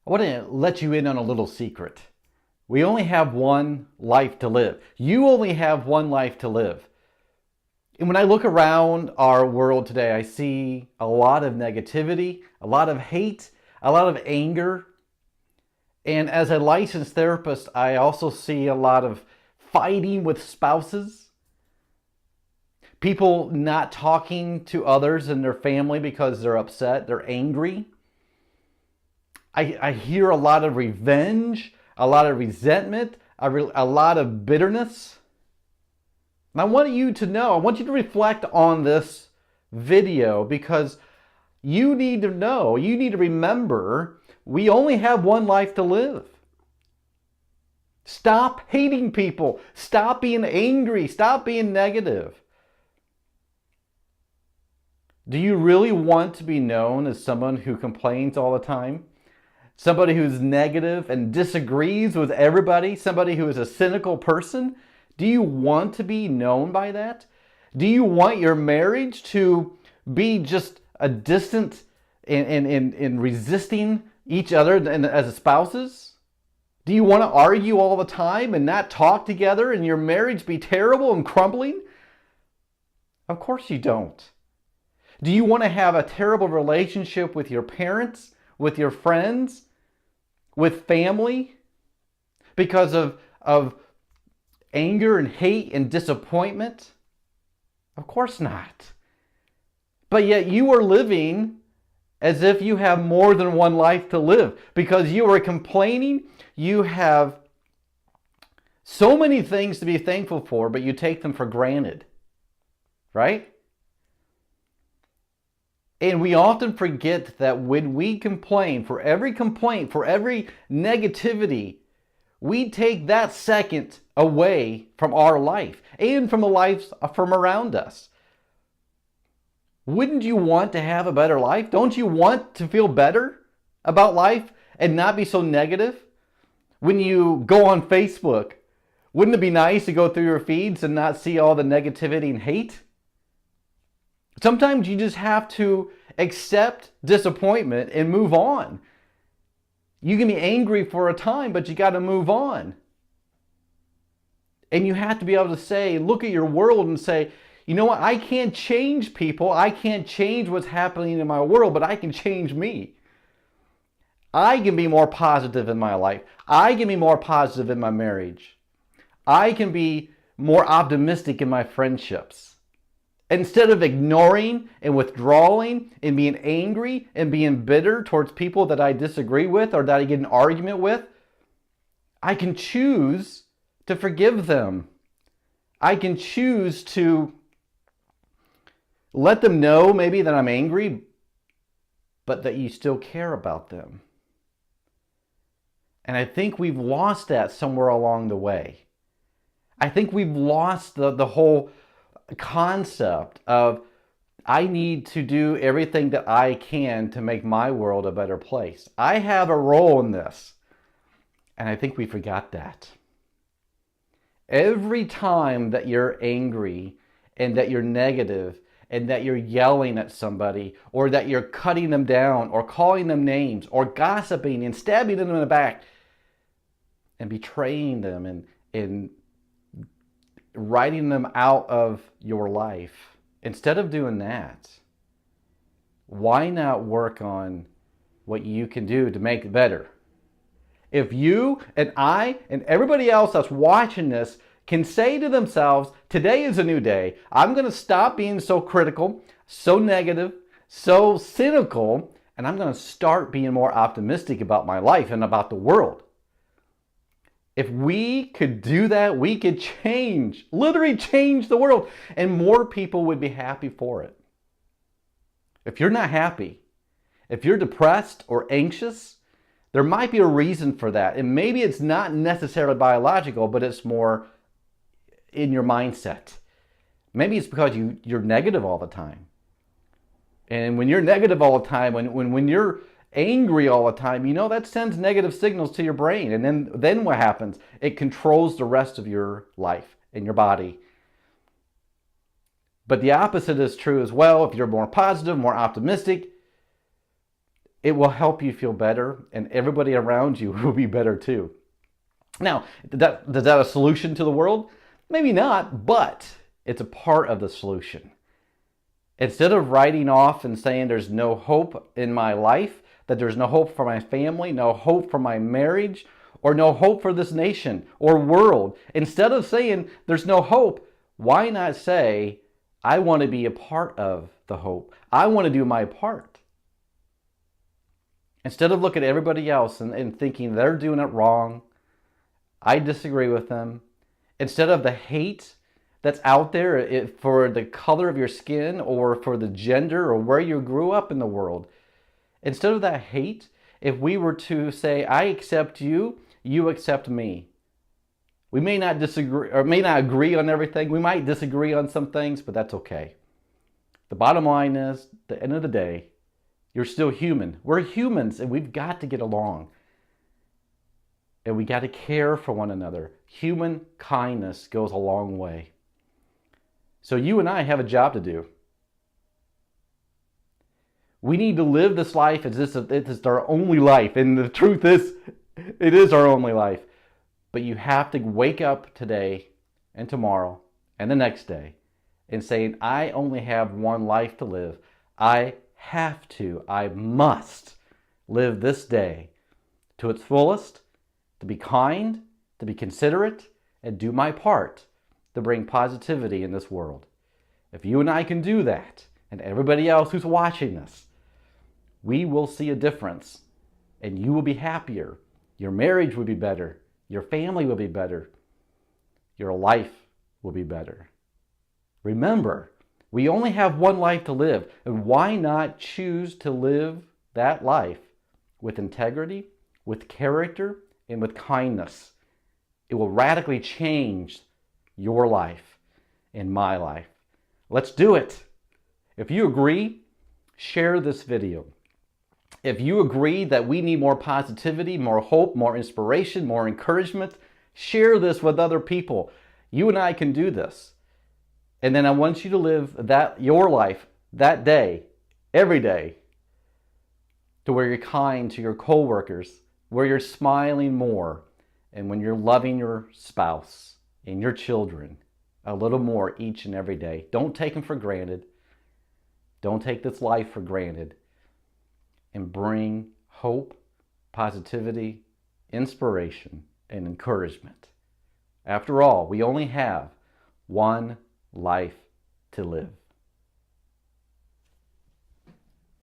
I want to let you in on a little secret. We only have one life to live. You only have one life to live. And when I look around our world today, I see a lot of negativity, a lot of hate, a lot of anger. And as a licensed therapist, I also see a lot of fighting with spouses, people not talking to others in their family because they're upset, they're angry. I hear a lot of revenge, a lot of resentment, a lot of bitterness. And I want you to know, I want you to reflect on this video because you need to know, you need to remember, we only have one life to live. Stop hating people. Stop being angry. Stop being negative. Do you really want to be known as someone who complains all the time? Somebody who's negative and disagrees with everybody? Somebody who is a cynical person? Do you want to be known by that? Do you want your marriage to be just a distant and resisting each other as spouses? Do you want to argue all the time and not talk together and your marriage be terrible and crumbling? Of course you don't. Do you want to have a terrible relationship with your parents, with your friends, with family because of anger and hate and disappointment? Of course not. But yet you are living as if you have more than one life to live because you are complaining. You have so many things to be thankful for, but you take them for granted, right? And we often forget that when we complain, for every negativity, we take that second away from our life and from the lives from around us. Wouldn't you want to have a better life? Don't you want to feel better about life and not be so negative? When you go on Facebook, wouldn't it be nice to go through your feeds and not see all the negativity and hate? Sometimes you just have to accept disappointment and move on. You can be angry for a time, but you got to move on. And you have to be able to say, look at your world and say, you know what? I can't change people. I can't change what's happening in my world, but I can change me. I can be more positive in my life. I can be more positive in my marriage. I can be more optimistic in my friendships. Instead of ignoring and withdrawing and being angry and being bitter towards people that I disagree with or that I get in an argument with, I can choose to forgive them. I can choose to let them know maybe that I'm angry, but that you still care about them. And I think we've lost that somewhere along the way. I think we've lost the whole concept of I need to do everything that I can to make my world a better place. I have a role in this. And I think we forgot that. Every time that you're angry and that you're negative and that you're yelling at somebody or that you're cutting them down or calling them names or gossiping and stabbing them in the back and betraying them and writing them out of your life, instead of doing that, why not work on what you can do to make it better? If you and I and everybody else that's watching this can say to themselves, today is a new day. I'm going to stop being so critical, so negative, so cynical, and I'm going to start being more optimistic about my life and about the world. If we could do that, we could change, literally change the world, and more people would be happy for it. If you're not happy, if you're depressed or anxious, there might be a reason for that. And maybe it's not necessarily biological, but it's more in your mindset. Maybe it's because you're negative all the time. And when you're negative all the time, when you're angry all the time, you know that sends negative signals to your brain. And then what happens? It controls the rest of your life and your body. But the opposite is true as well. If you're more positive, more optimistic, it will help you feel better, and everybody around you will be better too. Now, is that a solution to the world? Maybe not, but it's a part of the solution. Instead of writing off and saying there's no hope in my life, that there's no hope for my family, no hope for my marriage, or no hope for this nation or world, instead of saying there's no hope, why not say, I want to be a part of the hope. I want to do my part. Instead of looking at everybody else and thinking they're doing it wrong, I disagree with them. Instead of the hate that's out there for the color of your skin or for the gender or where you grew up in the world, instead of that hate, if we were to say, I accept you, you accept me. We may not disagree or may not agree on everything. We might disagree on some things, but that's okay. The bottom line is, at the end of the day, you're still human. We're humans and we've got to get along. And we got to care for one another. Human kindness goes a long way. So you and I have a job to do. We need to live this life as if it's our only life. And the truth is, it is our only life. But you have to wake up today and tomorrow and the next day and saying, I only have one life to live. I must live this day to its fullest, to be kind, to be considerate, and do my part to bring positivity in this world. If you and I can do that, and everybody else who's watching this, we will see a difference, and you will be happier. Your marriage will be better. Your family will be better. Your life will be better. Remember, we only have one life to live, and why not choose to live that life with integrity, with character, and with kindness? It will radically change your life and my life. Let's do it. If you agree, share this video. If you agree that we need more positivity, more hope, more inspiration, more encouragement, share this with other people. You and I can do this. And then I want you to live your life that day, every day, to where you're kind to your coworkers, where you're smiling more, and when you're loving your spouse and your children a little more each and every day. Don't take them for granted. Don't take this life for granted. And bring hope, positivity, inspiration, and encouragement. After all, we only have one life to live.